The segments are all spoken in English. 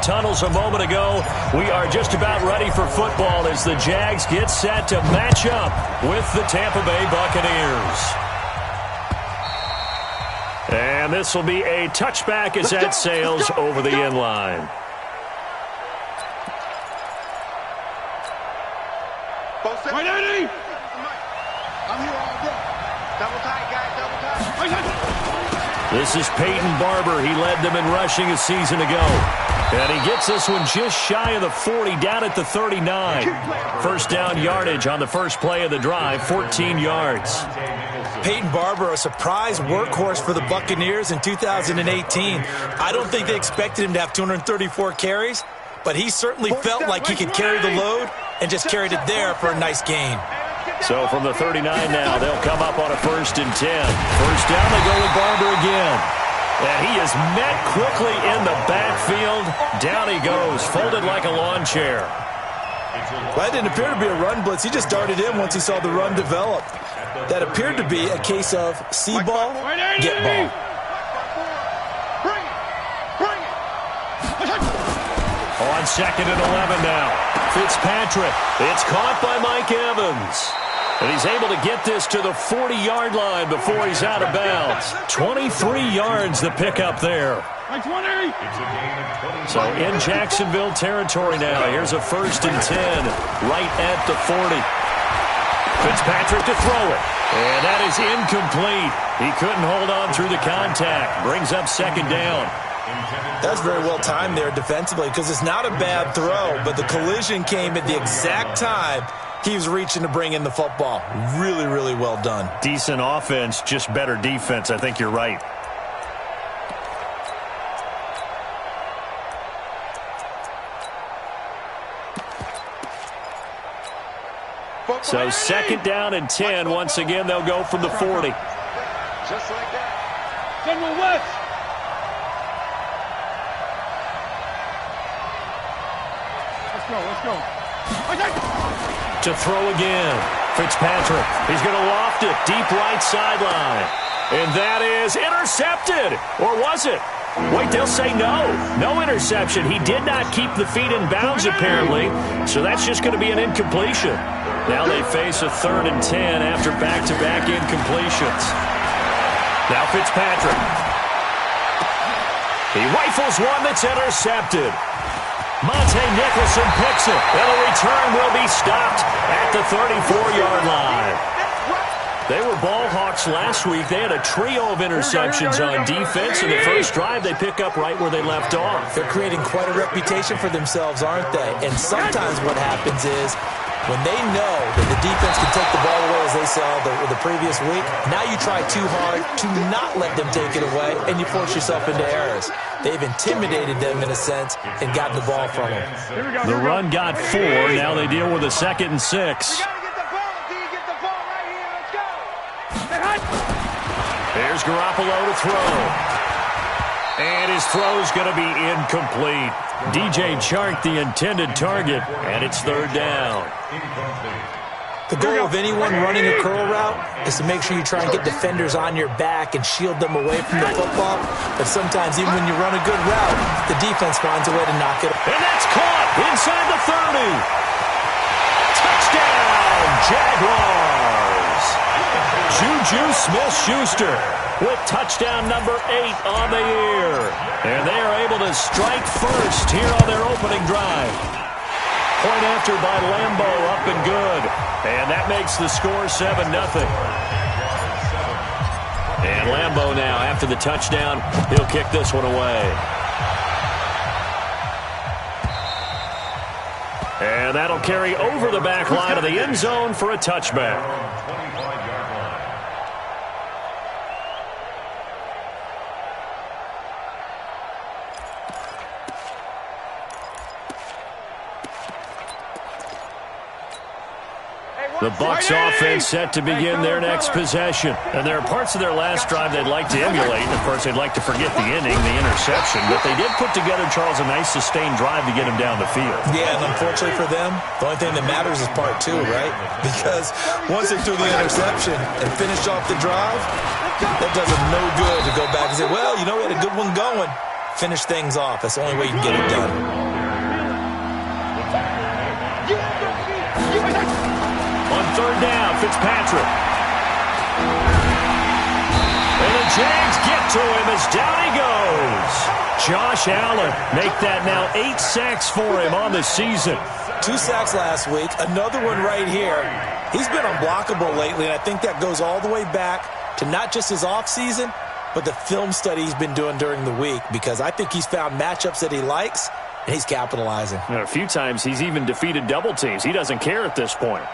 tunnels a moment ago. We are just about ready for football as the Jags get set to match up with the Tampa Bay Buccaneers. And this will be a touchback as that sails over the end line. Right, Eddie! I'm here all day. Double tight, guys, double tight. This is Peyton Barber. He led them in rushing a season ago. And he gets this one just shy of the 40, down at the 39. First down yardage on the first play of the drive, 14 yards. Peyton Barber, a surprise workhorse for the Buccaneers in 2018. I don't think they expected him to have 234 carries, but he certainly felt like he could carry the load and just carried it there for a nice gain. So from the 39 now, they'll come up on a 1st and 10. First down, they go with Barber again. And he is met quickly in the backfield. Down he goes, folded like a lawn chair. Well, that didn't appear to be a run blitz. He just darted in once he saw the run develop. That appeared to be a case of see ball, get ball. On 2nd and 11 now. Fitzpatrick. It's caught by Mike Evans. And he's able to get this to the 40-yard line before he's out of bounds. 23 yards the pickup there. So in Jacksonville territory now. Here's a 1st and 10 right at the 40. Fitzpatrick to throw it. And that is incomplete. He couldn't hold on through the contact. Brings up 2nd down. That's very well timed there defensively because it's not a bad throw, but the collision came at the exact time he was reaching to bring in the football. Really, really well done. Decent offense, just better defense. I think you're right. So 2nd down and 10. Once again, they'll go from the 40. Just like that. General West. Let's go. To throw again. Fitzpatrick. He's going to loft it. Deep right sideline. And that is intercepted. Or was it? Wait, they'll say no. No interception. He did not keep the feet in bounds, apparently. So that's just going to be an incompletion. Now they face a 3rd and 10 after back-to-back incompletions. Now Fitzpatrick. He rifles one that's intercepted. Monte Nicholson picks it, and the return will be stopped at the 34-yard line. They were ball hawks last week. They had a trio of interceptions on defense. In the first drive, they pick up right where they left off. They're creating quite a reputation for themselves, aren't they? And sometimes what happens is when they know that the defense can take the ball away as they saw the previous week, now you try too hard to not let them take it away, and you force yourself into errors. They've intimidated them in a sense and gotten the ball from them. The run got 4. Now they deal with a 2nd and 6. Here's Garoppolo to throw. And his throw's going to be incomplete. DJ Chark, the intended target, and it's 3rd down. The goal of anyone running a curl route is to make sure you try and get defenders on your back and shield them away from the football. But sometimes even when you run a good route, the defense finds a way to knock it. And that's caught inside the 30. Touchdown, Jaguars. Juju Smith-Schuster with touchdown number 8 on the year. And they are able to strike first here on their opening drive. Point after by Lambo, up and good. And that makes the score 7-0. And Lambo now, after the touchdown, he'll kick this one away. And that'll carry over the back line of the end zone for a touchback. The Bucs offense set to begin their next possession. And there are parts of their last drive they'd like to emulate. And, of course, they'd like to forget the inning, the interception. But they did put together, Charles, a nice sustained drive to get him down the field. Yeah, and unfortunately for them, the only thing that matters is part 2, right? Because once they threw the interception and finished off the drive, that does them no good to go back and say, well, you know, we had a good one going. Finish things off. That's the only way you can get it done. Fitzpatrick. And the Jags get to him as down he goes. Josh Allen make that now 8 sacks for him on the season. 2 sacks last week, another one right here. He's been unblockable lately, and I think that goes all the way back to not just his offseason, but the film study he's been doing during the week, because I think he's found matchups that he likes, and he's capitalizing. And a few times he's even defeated double teams. He doesn't care at this point.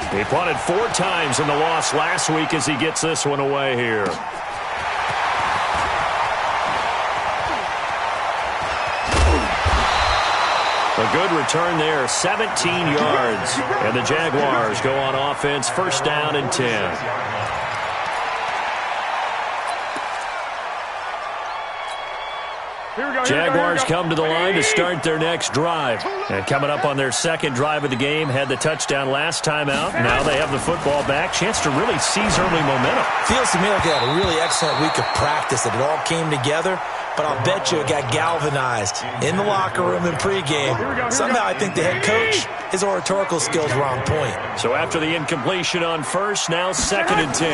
He punted 4 times in the loss last week as he gets this one away here. A good return there, 17 yards. And the Jaguars go on offense, first down and 10. Jaguars come to the line to start their next drive. And coming up on their second drive of the game, had the touchdown last time out. Now they have the football back. Chance to really seize early momentum. Feels to me like they had a really excellent week of practice, that it all came together. But I'll bet you it got galvanized in the locker room in pregame. Somehow I think the head coach, his oratorical skills were on point. So after the incompletion on first, now second and 10.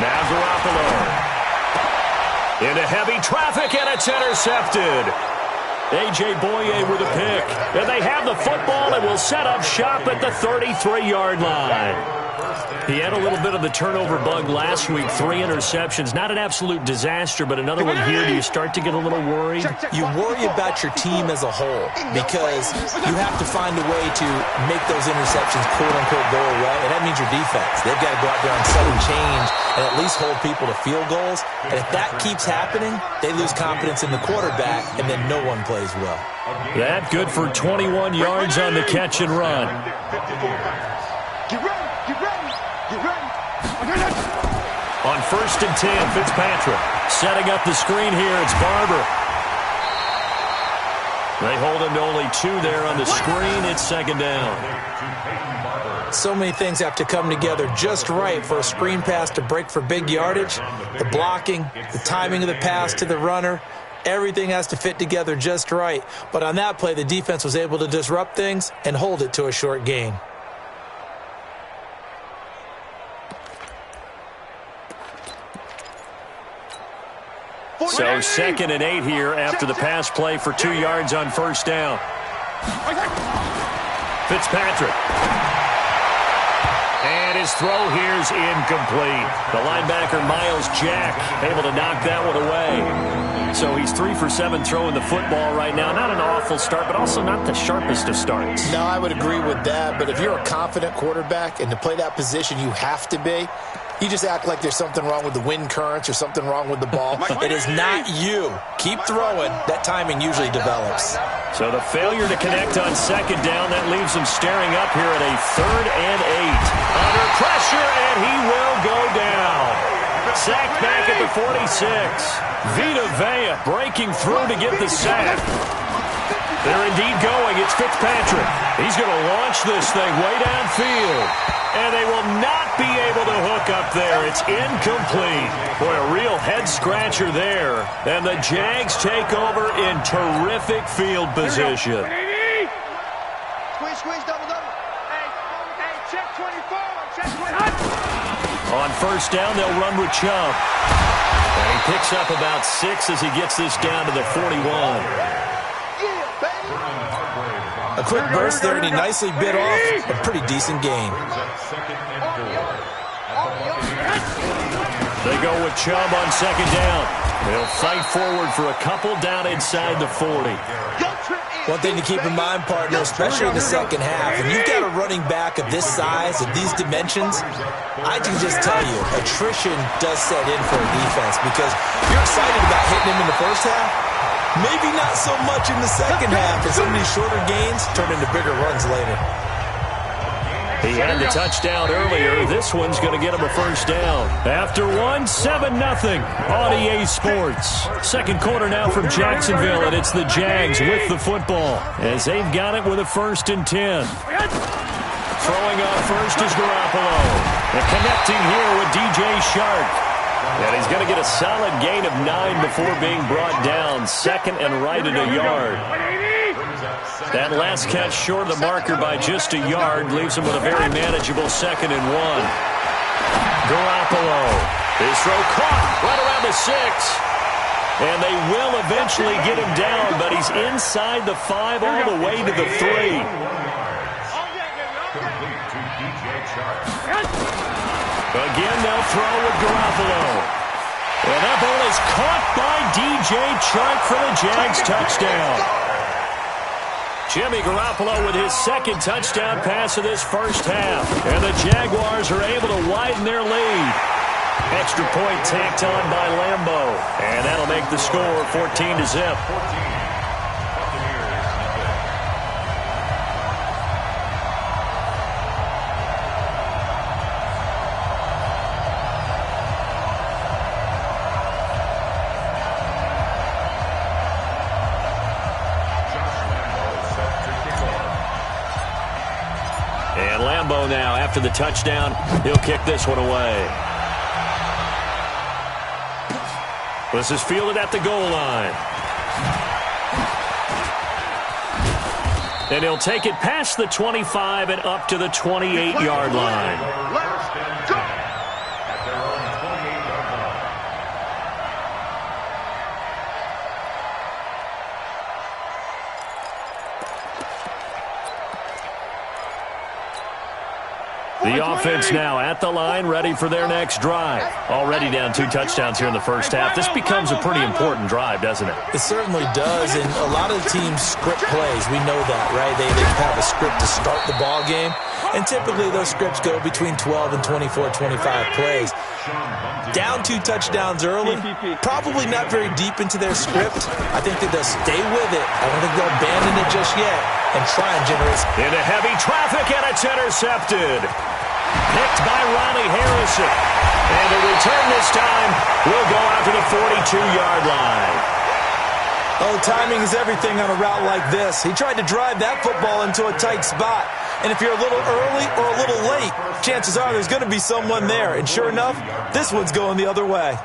Now Garoppolo. Into heavy traffic, and it's intercepted. A.J. Boye with a pick. And they have the football and will set up shop at the 33-yard line. He had a little bit of the turnover bug last week, 3 interceptions. Not an absolute disaster, but another one here. Do you start to get a little worried? You worry about your team as a whole, because you have to find a way to make those interceptions, quote-unquote, go away, and that means your defense. They've got to go out there and sudden change and at least hold people to field goals. And if that keeps happening, they lose confidence in the quarterback, and then no one plays well. That good for 21 yards on the catch and run. Get ready, get ready, get ready. On first and 10, Fitzpatrick setting up the screen here. It's Barber. They hold him to only 2 there on the screen. It's second down. So many things have to come together just right for a screen pass to break for big yardage. The blocking, the timing of the pass to the runner, everything has to fit together just right. But on that play, the defense was able to disrupt things and hold it to a short gain. So second and 8 here after the pass play for 2 yards on first down. Fitzpatrick. And his throw here's incomplete. The linebacker, Miles Jack, able to knock that one away. So he's 3 for 7 throwing the football right now. Not an awful start, but also not the sharpest of starts. No, I would agree with that. But if you're a confident quarterback and to play that position, you have to be. You just act like there's something wrong with the wind currents or something wrong with the ball. It is not you. Keep throwing. That timing usually develops. So the failure to connect on second down, that leaves him staring up here at a 3rd and 8. Under pressure, and he will go down. Sacked back at the 46. Vita Vea breaking through to get the sack. They're indeed going. It's Fitzpatrick. He's going to launch this thing way downfield. And they will not be able to hook up there. It's incomplete. Boy, a real head-scratcher there. And the Jags take over in terrific field position. Squeeze, double. Hey, check 24, check 20. On first down, they'll run with Chubb. And he picks up about 6 as he gets this down to the 41. A quick burst there, and he nicely bit off a pretty decent gain. They go with Chubb on second down. They'll fight forward for a couple down inside the 40. One thing to keep in mind, partner, especially in the second half, and you've got a running back of this size, of these dimensions, I can just tell you, attrition does set in for a defense, because you're excited about hitting him in the first half. Maybe not so much in the second half, and some of these shorter gains turn into bigger runs later. He had the touchdown earlier. This one's going to get him a first down. After one, 7-0 on EA Sports. Second quarter now from Jacksonville, and it's the Jags with the football as they've got it with a 1st and 10. Throwing off first is Garoppolo. And connecting here with DJ Shark. And he's going to get a solid gain of 9 before being brought down. Second and right at a yard. That last catch short of the marker by just a yard leaves him with a very manageable 2nd and 1. Garoppolo. His throw caught right around the 6. And they will eventually get him down, but he's inside the 5 all the way to the 3. Again, they'll throw with Garoppolo. And that ball is caught by DJ Chark for the Jags touchdown. Jimmy Garoppolo with his 2nd touchdown pass of this first half. And the Jaguars are able to widen their lead. Extra point tacked on by Lambeau. And that'll make the score 14-0. And Lambeau now, after the touchdown, he'll kick this one away. This is fielded at the goal line. And he'll take it past the 25 and up to the 28-yard line. Let's go. The offense now at the line, ready for their next drive. Already down 2 touchdowns here in the first half. This becomes a pretty important drive, doesn't it? It certainly does, and a lot of teams script plays. We know that, right? They have a script to start the ball game, and typically those scripts go between 12 and 24, 25 plays. Down 2 touchdowns early, probably not very deep into their script. I think that they'll stay with it. I don't think they'll abandon it just yet and try and generate. Into heavy traffic, and it's intercepted. Picked by Ronnie Harrison. And the return this time will go out to the 42-yard line. Oh, timing is everything on a route like this. He tried to drive that football into a tight spot. And if you're a little early or a little late, chances are there's going to be someone there. And sure enough, this one's going the other way.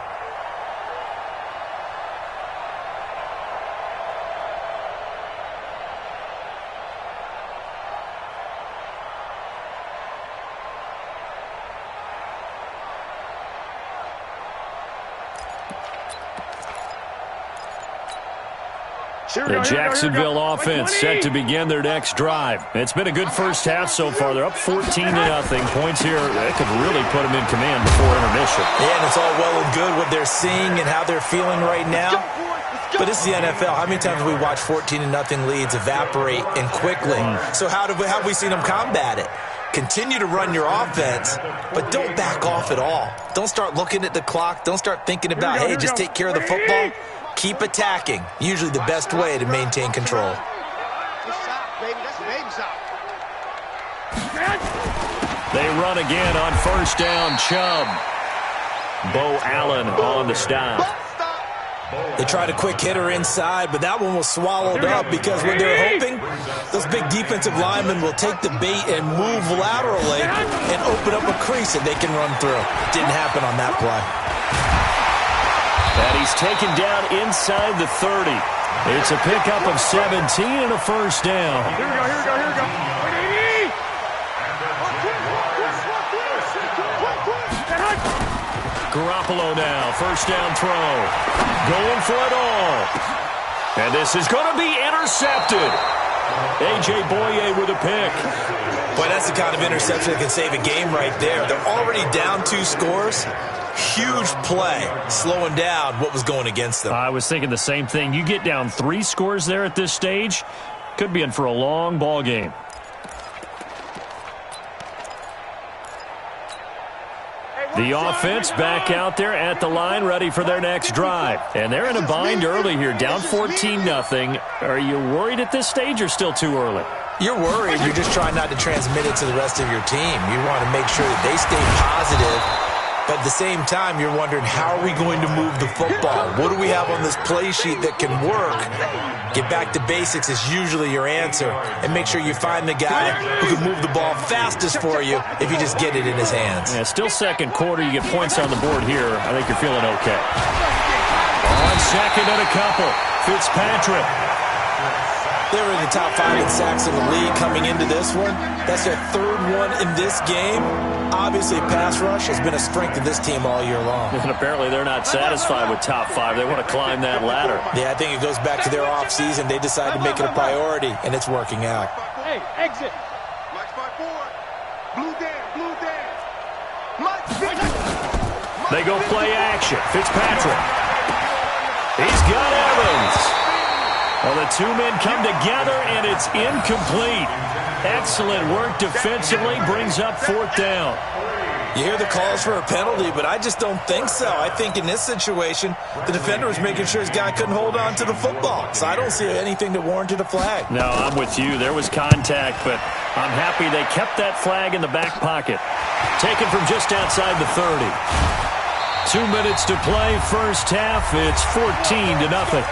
The Jacksonville offense set to begin their next drive. It's been a good first half so far. They're up 14-0. Points here that could really put them in command before intermission. Yeah, and it's all well and good what they're seeing and how they're feeling right now. But it's the NFL. How many times have we watched 14-0 leads evaporate and quickly? So how have we seen them combat it? Continue to run your offense, but don't back off at all. Don't start looking at the clock. Don't start thinking about, hey, just take care of the football. Keep attacking. Usually the best way to maintain control. They run again on first down. Chubb. Bo Allen on the stop. They tried a quick hitter inside, but that one was swallowed up because what they're hoping, those big defensive linemen will take the bait and move laterally and open up a crease that they can run through. Didn't happen on that play. And he's taken down inside the 30. It's a pickup of 17 and a first down. Here we go. Garoppolo now, first down throw. Going for it all. And this is going to be intercepted. A.J. Boye with a pick. Boy, that's the kind of interception that can save a game right there. They're already down 2 scores. Huge play, slowing down what was going against them. I was thinking the same thing. You get down 3 scores there at this stage, could be in for a long ball game. The offense back out there at the line, ready for their next drive. And they're in a bind early here, down 14-0. Are you worried at this stage or still too early? You're worried. You're just trying not to transmit it to the rest of your team. You want to make sure that they stay positive But at the same time, you're wondering, how are we going to move the football? What do we have on this play sheet that can work? Get back to basics is usually your answer. And make sure you find the guy who can move the ball fastest for you if you just get it in his hands. Yeah, still second quarter. You get points on the board here. I think you're feeling okay. On second and a couple, Fitzpatrick. They were in the top 5 in sacks in the league coming into this one. That's their third one in this game. Obviously, pass rush has been a strength of this team all year long. And apparently they're not satisfied with top 5. They want to climb that ladder. Yeah, I think it goes back to their offseason. They decided to make it a priority, and it's working out. Hey, exit. Black spot forward. Blue down, blue down. They go play action. Fitzpatrick. He's got Evans. Well, the two men come together, and it's incomplete. Excellent work defensively, brings up fourth down. You hear the calls for a penalty, but I just don't think so. I think in this situation, the defender was making sure his guy couldn't hold on to the football. So I don't see anything that warranted a flag. No, I'm with you. There was contact, but I'm happy they kept that flag in the back pocket. Taken from just outside the 30. 2 minutes to play, first half. It's 14-0.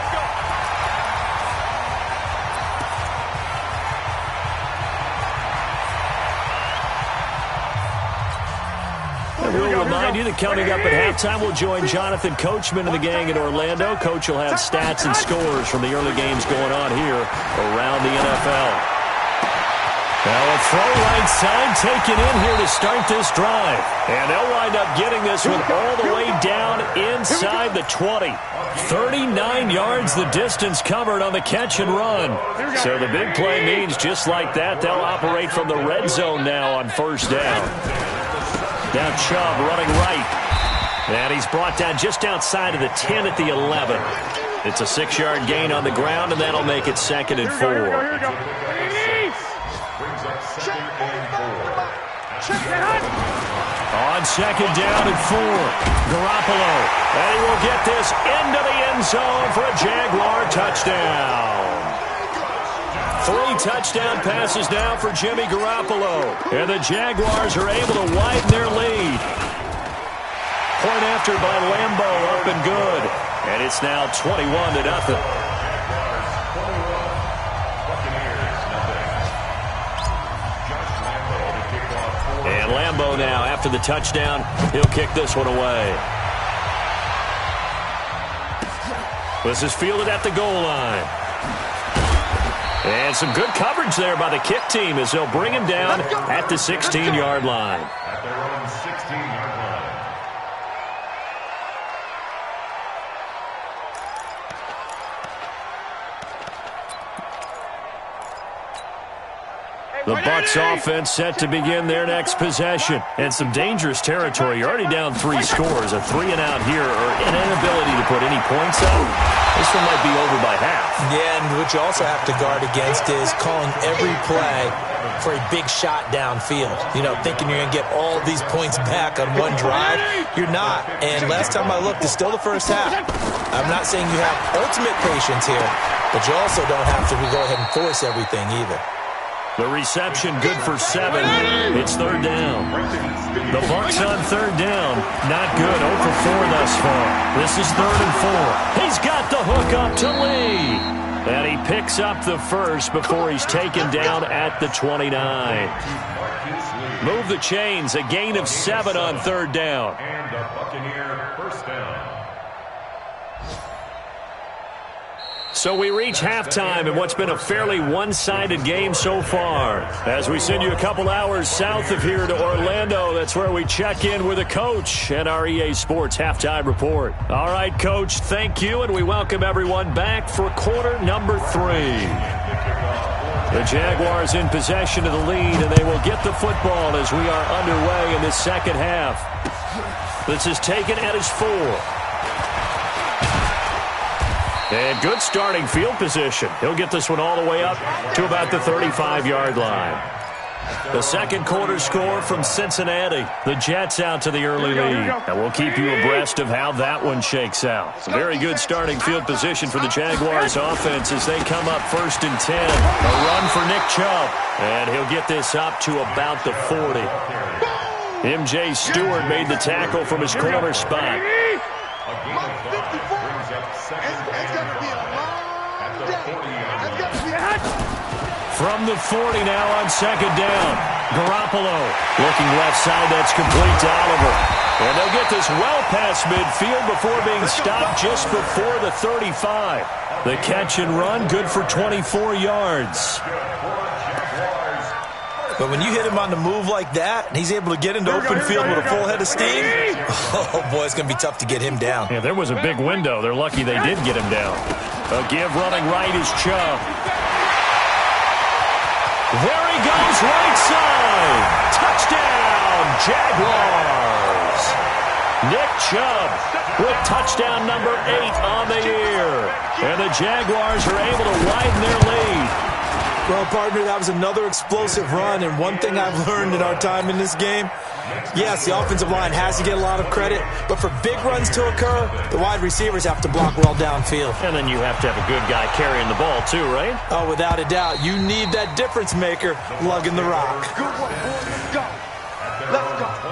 We'll remind you that coming up at halftime, we'll join Jonathan Coachman and the gang in Orlando. Coach will have stats and scores from the early games going on here around the NFL. Now a throw right side taken in here to start this drive. And they'll wind up getting this one all the way down inside the 20. 39 yards the distance covered on the catch and run. So the big play means just like that, they'll operate from the red zone now on first down. Now Chubb running right. And he's brought down just outside of the 10 at the 11. It's a 6-yard gain on the ground, and that'll make it 2nd and 4. On second down and 4. Garoppolo. And he will get this into the end zone for a Jaguar touchdown. 3 touchdown passes now for Jimmy Garoppolo. And the Jaguars are able to widen their lead. Point after by Lambo, up and good. And it's now 21-0. And Lambo now, after the touchdown, he'll kick this one away. This is fielded at the goal line. And some good coverage there by the kick team as they'll bring him down at the 16-yard line. At their own 16-yard line. The Bucs offense set to begin their next possession. And some dangerous territory. You're already down 3 scores. A 3-and-out here, or an inability to put any points up. This one might be over by half. Yeah, and what you also have to guard against is calling every play for a big shot downfield. You know, thinking you're going to get all these points back on one drive. You're not. And last time I looked, it's still the first half. I'm not saying you have ultimate patience here, but you also don't have to go ahead and force everything either. The reception good for 7. It's third down. The Bucs on third down. Not good. 0 for 4 thus far. This is 3rd and 4. He's got the hook up to Lee. And he picks up the first before he's taken down at the 29. Move the chains. A gain of 7 on third down. And a Buccaneer first down. So we reach halftime in what's been a fairly one-sided game so far. As we send you a couple hours south of here to Orlando, that's where we check in with a coach and our EA Sports Halftime Report. All right, Coach, thank you, and we welcome everyone back for quarter number 3. The Jaguars in possession of the lead, and they will get the football as we are underway in this second half. This is taken at his 4. And good starting field position. He'll get this one all the way up to about the 35-yard line. The second quarter score from Cincinnati. The Jets out to the early lead. And we'll keep you abreast of how that one shakes out. A very good starting field position for the Jaguars offense as they come up 1st and 10. A run for Nick Chubb. And he'll get this up to about the 40. M.J. Stewart made the tackle from his corner spot. Mark 54. It's going to be a long day. From the 40 now on second down. Garoppolo looking left side. That's complete to Oliver. And they'll get this well past midfield before being stopped just before the 35. The catch and run, good for 24 yards. But when you hit him on the move like that, and he's able to get into open field with a full head of steam, oh, boy, it's going to be tough to get him down. Yeah, there was a big window. They're lucky they did get him down. A give running right is Chubb. There he goes, right side. Touchdown, Jaguars. Nick Chubb with touchdown number 8 on the year. And the Jaguars are able to widen their lead. Well, partner, that was another explosive run, and one thing I've learned in our time in this game, yes, the offensive line has to get a lot of credit, but for big runs to occur, the wide receivers have to block well downfield. And then you have to have a good guy carrying the ball too, right? Oh, without a doubt. You need that difference maker lugging the rock. Good one, boys. Let's go. Let's go.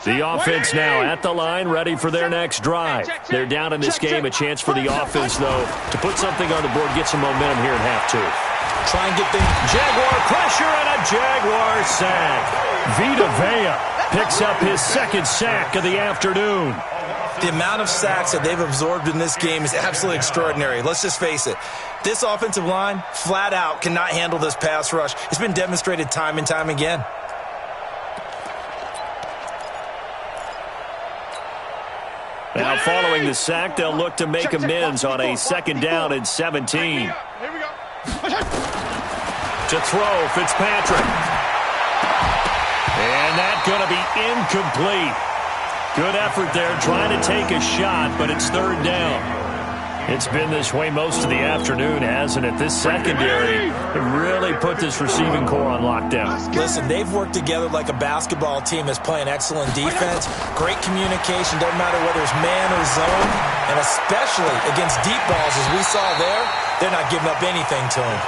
The offense now at the line, ready for their next drive. They're down in this game. A chance for the offense, though, to put something on the board, get some momentum here in half two. Try and get things. Jaguar pressure and a Jaguar sack. Vita Vea picks up his second sack of the afternoon. The amount of sacks that they've absorbed in this game is absolutely extraordinary. Let's just face it. This offensive line, flat out, cannot handle this pass rush. It's been demonstrated time and time again. Now following the sack, they'll look to make amends on a second down and 17. Here we go. To throw, Fitzpatrick. And that's going to be incomplete. Good effort there, trying to take a shot, but it's third down. It's been this way most of the afternoon, hasn't it? This secondary really put this receiving core on lockdown. Listen, they've worked together like a basketball team that's playing excellent defense. Great communication, doesn't matter whether it's man or zone. And especially against deep balls, as we saw there, they're not giving up anything to them.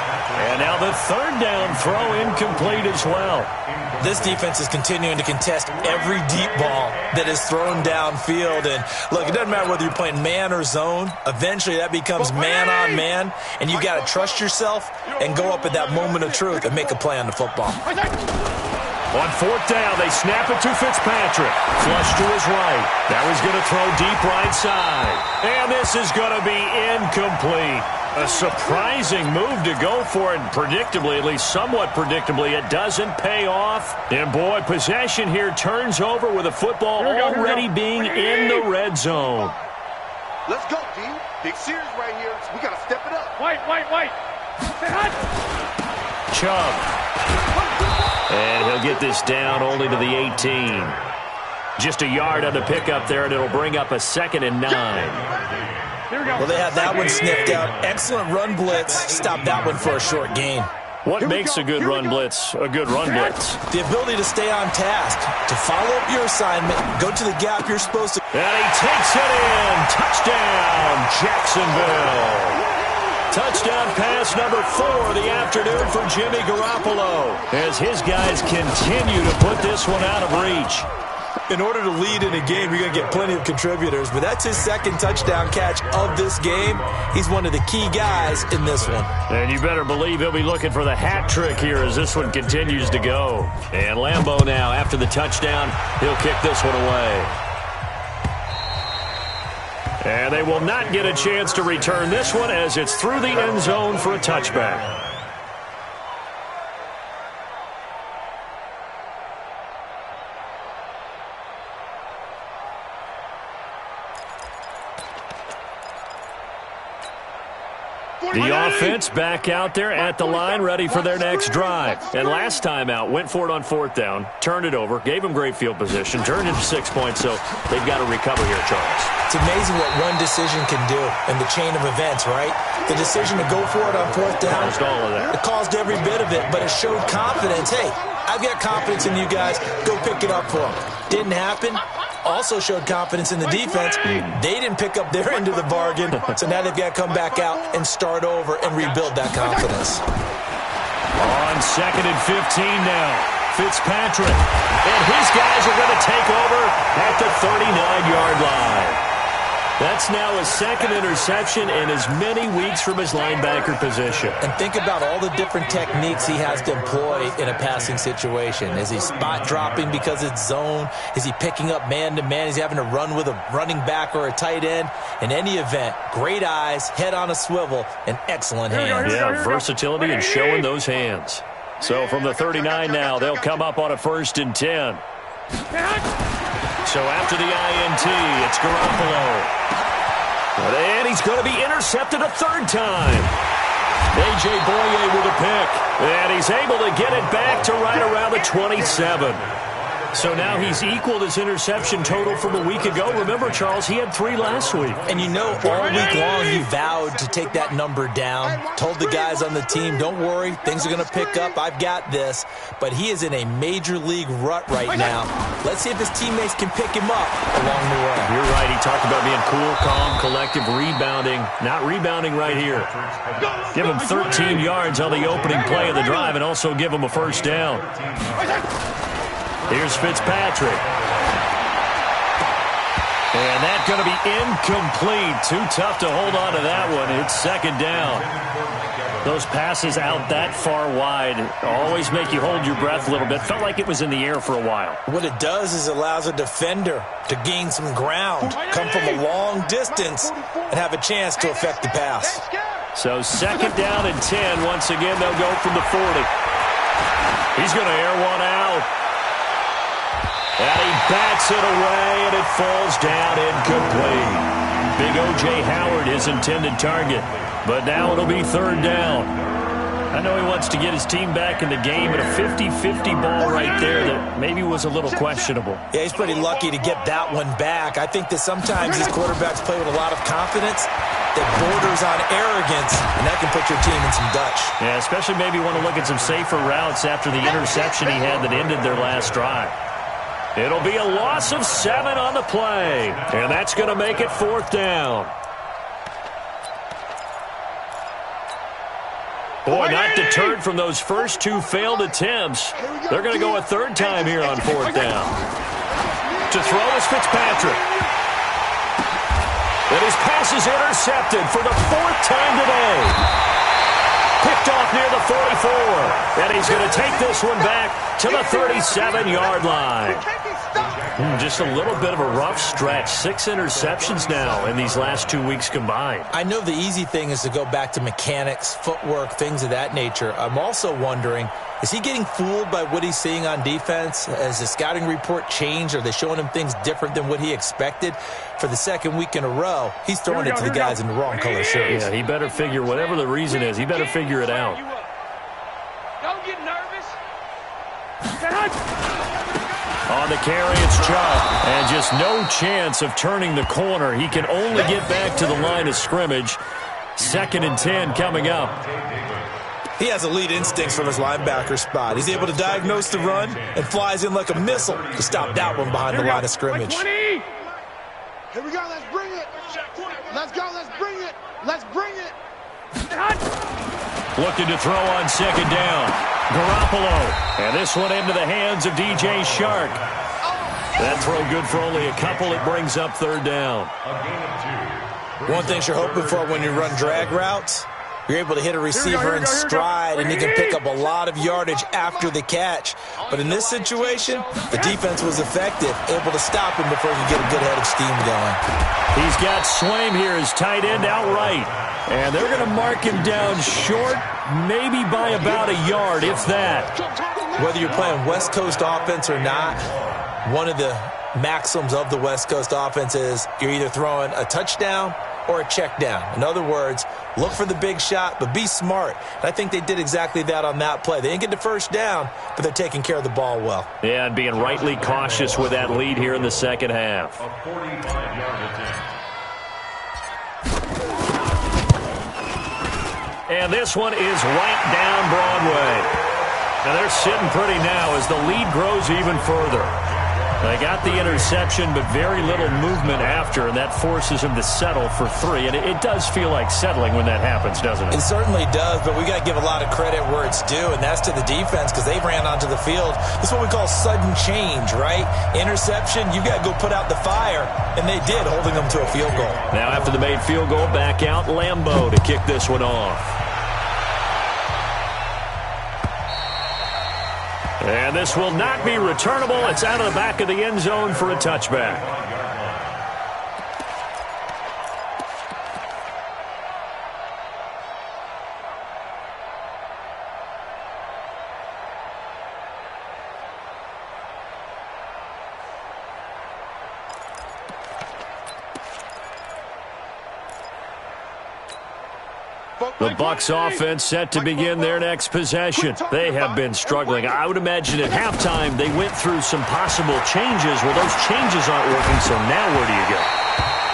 And now the third down throw incomplete as well. This defense is continuing to contest every deep ball that is thrown downfield. And look, it doesn't matter whether you're playing man or zone. Eventually that becomes man on man, and you got to trust yourself and go up at that moment of truth and make a play on the football. On fourth down, they snap it to Fitzpatrick. Flush to his right. Now he's going to throw deep right side. And this is going to be incomplete. A surprising move to go for it, and predictably, at least somewhat predictably, it doesn't pay off. And boy, possession here turns over with the football already being in the red zone. Let's go, D. Big series right here. We got to step it up. White. Chubb. And he'll get this down only to the 18. Just a yard on the pickup there, and it'll bring up a 2nd and 9. Well, they had that one sniffed out. Excellent run blitz. Stop that one for a short gain. What makes a good run blitz a good run blitz? The ability to stay on task, to follow up your assignment, go to the gap you're supposed to. And he takes it in. Touchdown, Jacksonville. Touchdown pass number 4 of the afternoon for Jimmy Garoppolo as his guys continue to put this one out of reach. In order to lead in a game, you're going to get plenty of contributors, but that's his second touchdown catch of this game. He's one of the key guys in this one. And you better believe he'll be looking for the hat trick here as this one continues to go. And Lambeau now, after the touchdown, he'll kick this one away. And they will not get a chance to return this one as it's through the end zone for a touchback. The offense back out there at the line, ready for their next drive. And last time out, went for it on fourth down, turned it over, gave them great field position, turned into 6 points, so they've got to recover here, Charles. It's amazing what one decision can do in the chain of events, right? The decision to go for it on fourth down, caused all of that. It caused every bit of it, but it showed confidence. Hey, I've got confidence in you guys. Go pick it up for them. Didn't happen. also showed confidence in the defense. They didn't pick up their end of the bargain, so now they've got to come back out and start over and rebuild that confidence. On 2nd and 15 now, Fitzpatrick. And his guys are going to take over at the 39-yard line. That's now his second interception in as many weeks from his linebacker position. And think about all the different techniques he has to employ in a passing situation. Is he spot dropping because it's zone? Is he picking up man-to-man? Is he having to run with a running back or a tight end? In any event, great eyes, head on a swivel, and excellent hands. Yeah, versatility and showing those hands. So from the 39 now, they'll come up on a 1st and 10. So after the INT, it's Garoppolo. And he's going to be intercepted a 3rd time. A.J. Boye with a pick. And he's able to get it back to right around the 27. So now he's equaled his interception total from a week ago. Remember, Charles, he had 3 last week. And you know, all week long he vowed to take that number down. Told the guys on the team, don't worry, things are going to pick up. I've got this. But he is in a major league rut right now. Let's see if his teammates can pick him up along the way. You're right. He talked about being cool, calm, collective, rebounding. Not rebounding right here. Give him 13 yards on the opening play of the drive and also give him a 1st down. Here's Fitzpatrick. And that's going to be incomplete. Too tough to hold on to that one. It's 2nd down. Those passes out that far wide always make you hold your breath a little bit. Felt like it was in the air for a while. What it does is allows a defender to gain some ground, come from a long distance, and have a chance to affect the pass. So 2nd down and 10. Once again, they'll go from the 40. He's going to air one out. And he bats it away, and it falls down incomplete. Big O.J. Howard, his intended target. But now it'll be 3rd down. I know he wants to get his team back in the game, but a 50-50 ball right there that maybe was a little questionable. Yeah, he's pretty lucky to get that one back. I think that sometimes these quarterbacks play with a lot of confidence that borders on arrogance, and that can put your team in some Dutch. Yeah, especially maybe want to look at some safer routes after the interception he had that ended their last drive. It'll be a loss of 7 on the play, and that's going to make it 4th down. Boy, not deterred from those first 2 failed attempts. They're going to go a 3rd time here on 4th down. To throw is Fitzpatrick. And his pass is intercepted for the 4th time today. Picked off near the 44. And he's going to take this one back to the 37-yard line. Just a little bit of a rough stretch. 6 interceptions now in these last 2 weeks combined. I know the easy thing is to go back to mechanics, footwork, things of that nature. I'm also wondering, is he getting fooled by what he's seeing on defense? Has the scouting report changed? Are they showing him things different than what he expected? For the 2nd week in a row, he's throwing it to the guys in the wrong color shirts. Yeah, he better figure, whatever the reason is, he better figure it out. Don't get nervous. On the carry, it's Chubb. And just no chance of turning the corner. He can only get back to the line of scrimmage. 2nd and 10 coming up. He has elite instincts from his linebacker spot. He's able to diagnose the run and flies in like a missile to stop that one behind the line of scrimmage. Here we go. Let's bring it. Let's go. Let's bring it. Let's bring it. Looking to throw on 2nd down. Garoppolo. And this one into the hands of DJ Shark. That throw good for only a couple. It brings up 3rd down. One thing you're hoping for when you run drag routes, you're able to hit a receiver in stride, and he can pick up a lot of yardage after the catch. But in this situation, the defense was effective, able to stop him before he could get a good head of steam going. He's got Swaim here, his tight end outright. And they're going to mark him down short, maybe by about a yard, if that. Whether you're playing West Coast offense or not, one of the maxims of the West Coast offense is you're either throwing a touchdown or a check down. In other words, look for the big shot, but be smart. And I think they did exactly that on that play. They didn't get the 1st down, but they're taking care of the ball well. Yeah, and being rightly cautious with that lead here in the 2nd half. A 45-yard attempt. And this one is right down Broadway. Now they're sitting pretty now as the lead grows even further. They got the interception, but very little movement after, and that forces him to settle for 3. And it does feel like settling when that happens, doesn't it? It certainly does, but we got to give a lot of credit where it's due, and that's to the defense because they ran onto the field. This is what we call sudden change, right? Interception, you got to go put out the fire, and they did, holding them to a field goal. Now after the made field goal, back out Lambeau to kick this one off. And this will not be returnable. It's out of the back of the end zone for a touchback. The Bucs offense set to begin their next possession. They have been struggling. I would imagine at halftime they went through some possible changes. Well, those changes aren't working, so now where do you go?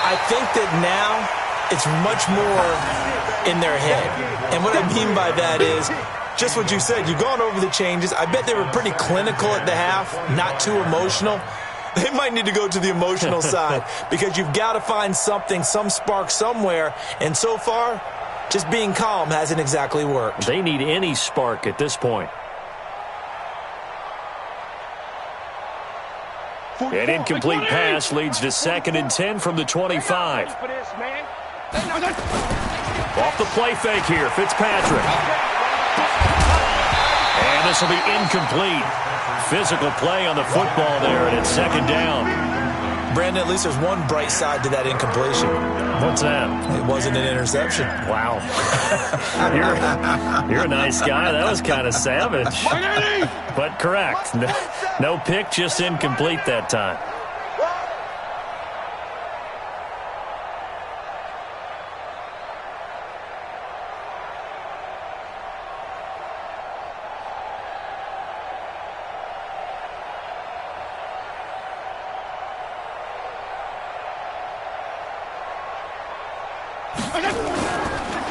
I think that now it's much more in their head. And what I mean by that is just what you said. You've gone over the changes. I bet they were pretty clinical at the half, not too emotional. They might need to go to the emotional side because you've got to find something, some spark somewhere. And so far, just being calm hasn't exactly worked. They need any spark at this point. An incomplete pass leads to 2nd and 10 from the 25. Off the play fake here, Fitzpatrick. And this will be incomplete. Physical play on the football there, and it's 2nd down. Brandon, at least there's one bright side to that incompletion. What's that? It wasn't an interception. Wow. you're a nice guy. That was kind of savage. But correct. No pick, just incomplete that time.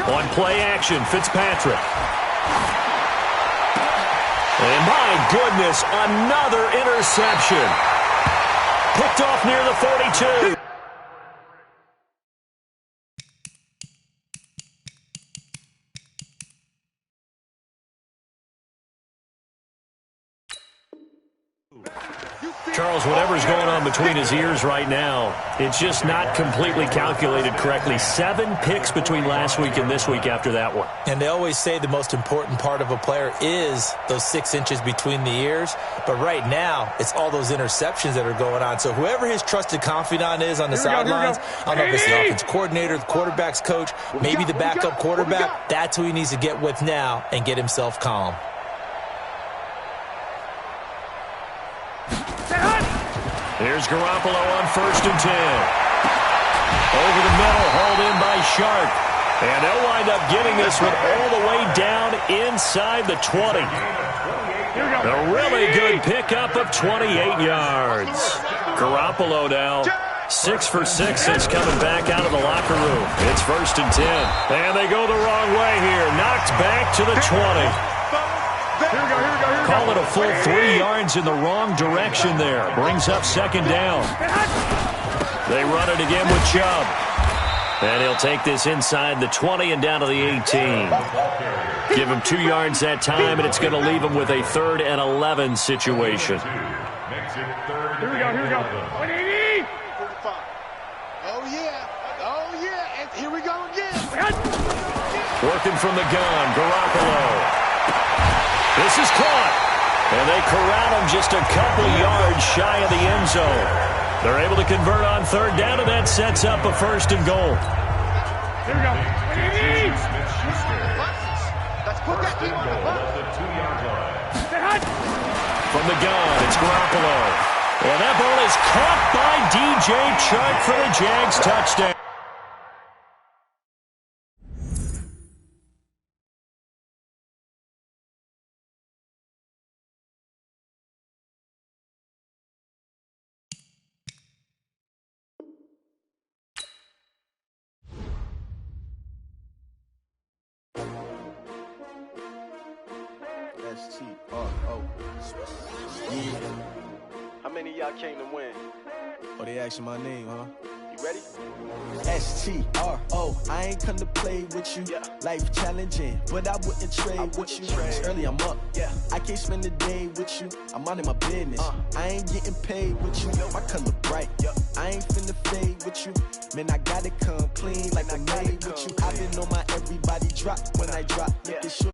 On play action, Fitzpatrick. And my goodness, another interception. Picked off near the 42. Charles, whatever's going on between his ears right now, it's just not completely calculated correctly. 7 picks between last week and this week after that one. And they always say the most important part of a player is those 6 inches between the ears. But right now, it's all those interceptions that are going on. So whoever his trusted confidant is on the sidelines, I don't know if it's the offense coordinator, the quarterback's coach, maybe the backup quarterback, that's who he needs to get with now and get himself calm. Here's Garoppolo on 1st and 10. Over the middle, hauled in by Sharp. And they'll wind up getting this one all the way down inside the 20. A really good pickup of 28 yards. Garoppolo now 6 for 6 since coming back out of the locker room. It's 1st and 10. And they go the wrong way here. Knocked back to the 20. Call it a full 3 yards in the wrong direction there. Brings up 2nd down. They run it again with Chubb. And he'll take this inside the 20 and down to the 18. Give him 2 yards that time, and it's going to leave him with a 3rd and 11 situation. Here we go. 180. 45. Oh, yeah. And here we go again. Working from the gun, Garoppolo. This is caught, and they corral him just a couple yards shy of the end zone. They're able to convert on 3rd down, and that sets up a 1st and goal. Here we go. Let's put that team on the bus. From the gun, it's Garoppolo. And that ball is caught by DJ Chark for the Jags touchdown. many y'all came to win? Oh, they asking my name, huh? You ready? S-T-R-O, I ain't come to play with you. Yeah. Life challenging, but I wouldn't trade with you. It's early, I'm up. Yeah. I can't spend the day with you. I'm minding my business. I ain't getting paid with you. My color bright. I ain't finna fade with you. Man, I gotta come clean like I made with you. I've been on my everybody drop when I drop. Look at